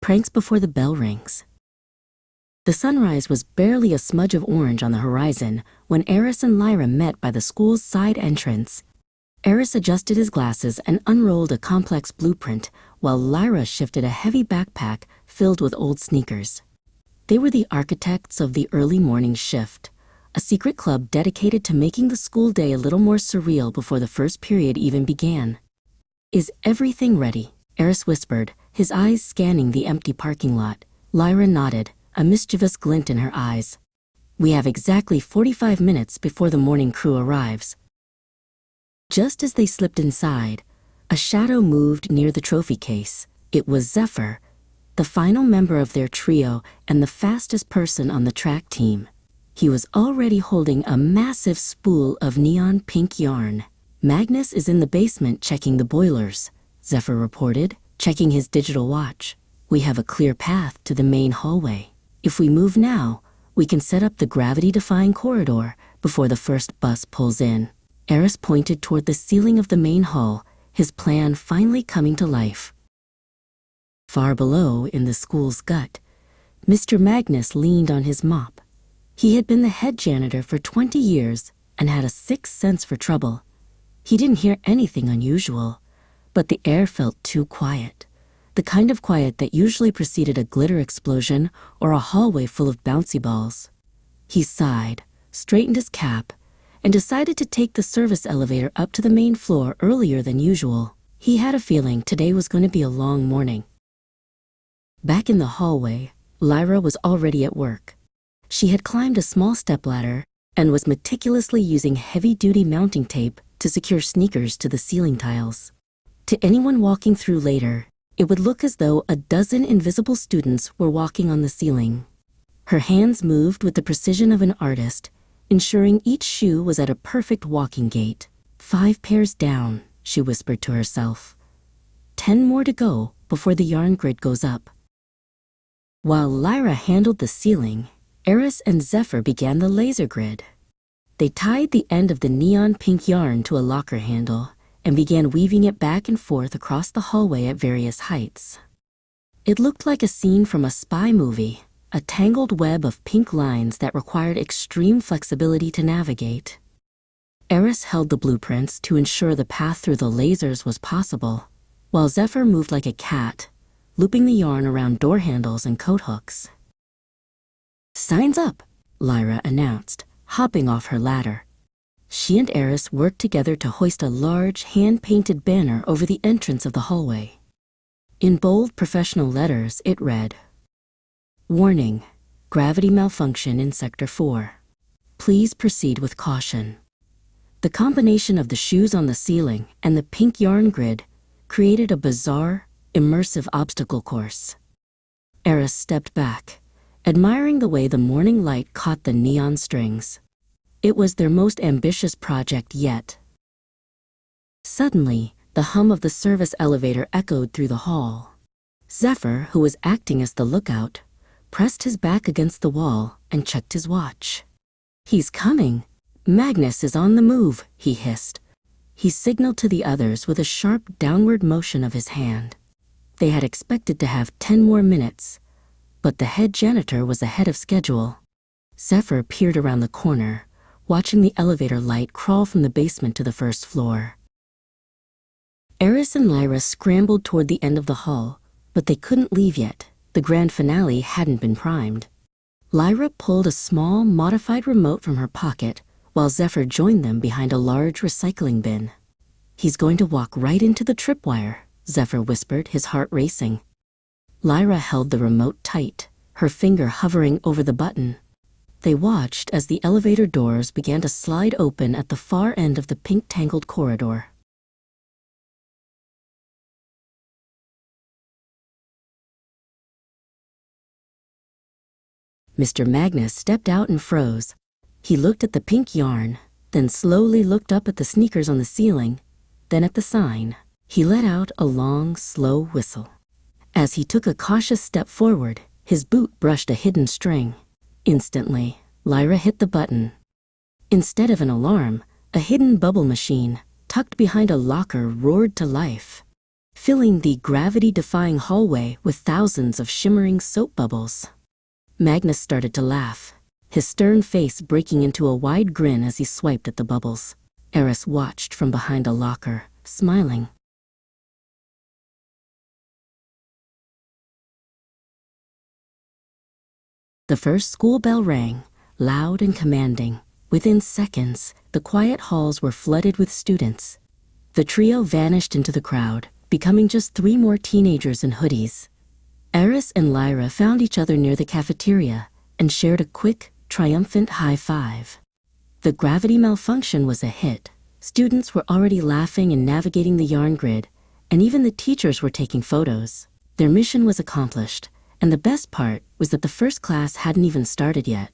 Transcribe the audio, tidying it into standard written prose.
Pranks before the bell rings. The sunrise was barely a smudge of orange on the horizon when Eris and Lyra met by the school's side entrance. Eris adjusted his glasses and unrolled a complex blueprint, while Lyra shifted a heavy backpack filled with old sneakers. They were the architects of the early morning shift, a secret club dedicated to making the school day a little more surreal before the first period even began. "Is everything ready?" Eris whispered, his eyes scanning the empty parking lot. Lyra nodded, a mischievous glint in her eyes. "We have exactly 45 minutes before the morning crew arrives." Just as they slipped inside, a shadow moved near the trophy case. It was Zephyr, the final member of their trio and the fastest person on the track team. He was already holding a massive spool of neon pink yarn. "Magnus is in the basement checking the boilers," Zephyr reported, checking his digital watch. "We have a clear path to the main hallway. If we move now, we can set up the gravity-defying corridor before the first bus pulls in." Eris pointed toward the ceiling of the main hall, his plan finally coming to life. Far below, in the school's gut, Mr. Magnus leaned on his mop. He had been the head janitor for 20 years and had a sixth sense for trouble. He didn't hear anything unusual, but the air felt too quiet, the kind of quiet that usually preceded a glitter explosion or a hallway full of bouncy balls. He sighed, straightened his cap, and decided to take the service elevator up to the main floor earlier than usual. He had a feeling today was going to be a long morning. Back in the hallway, Lyra was already at work. She had climbed a small stepladder and was meticulously using heavy-duty mounting tape to secure sneakers to the ceiling tiles. To anyone walking through later, it would look as though a dozen invisible students were walking on the ceiling. Her hands moved with the precision of an artist, ensuring each shoe was at a perfect walking gait. 5 pairs down, she whispered to herself. 10 more to go before the yarn grid goes up. While Lyra handled the ceiling, Eris and Zephyr began the laser grid. They tied the end of the neon pink yarn to a locker handle and began weaving it back and forth across the hallway at various heights. It looked like a scene from a spy movie, a tangled web of pink lines that required extreme flexibility to navigate. Eris held the blueprints to ensure the path through the lasers was possible, while Zephyr moved like a cat, looping the yarn around door handles and coat hooks. "Signs up," Lyra announced, hopping off her ladder. She and Eris worked together to hoist a large, hand-painted banner over the entrance of the hallway. In bold professional letters, it read, "Warning, gravity malfunction in Sector 4. Please proceed with caution." The combination of the shoes on the ceiling and the pink yarn grid created a bizarre, immersive obstacle course. Eris stepped back, admiring the way the morning light caught the neon strings. It was their most ambitious project yet. Suddenly, the hum of the service elevator echoed through the hall. Zephyr, who was acting as the lookout, pressed his back against the wall and checked his watch. "He's coming. Magnus is on the move," he hissed. He signaled to the others with a sharp downward motion of his hand. They had expected to have 10 more minutes, but the head janitor was ahead of schedule. Zephyr peered around the corner, watching the elevator light crawl from the basement to the first floor. Eris and Lyra scrambled toward the end of the hall, but they couldn't leave yet. The grand finale hadn't been primed. Lyra pulled a small, modified remote from her pocket, while Zephyr joined them behind a large recycling bin. "He's going to walk right into the tripwire," Zephyr whispered, his heart racing. Lyra held the remote tight, her finger hovering over the button. They watched as the elevator doors began to slide open at the far end of the pink-tangled corridor. Mr. Magnus stepped out and froze. He looked at the pink yarn, then slowly looked up at the sneakers on the ceiling, then at the sign. He let out a long, slow whistle. As he took a cautious step forward, his boot brushed a hidden string. Instantly, Lyra hit the button. Instead of an alarm, a hidden bubble machine, tucked behind a locker, roared to life. filling the gravity-defying hallway with thousands of shimmering soap bubbles. Magnus started to laugh, his stern face breaking into a wide grin as he swiped at the bubbles. Eris watched from behind a locker, smiling. The first school bell rang, loud and commanding. Within seconds, the quiet halls were flooded with students. The trio vanished into the crowd, becoming just 3 more teenagers in hoodies. Eris and Lyra found each other near the cafeteria and shared a quick, triumphant high five. The gravity malfunction was a hit. Students were already laughing and navigating the yarn grid, and even the teachers were taking photos. Their mission was accomplished, and the best part was that the first class hadn't even started yet.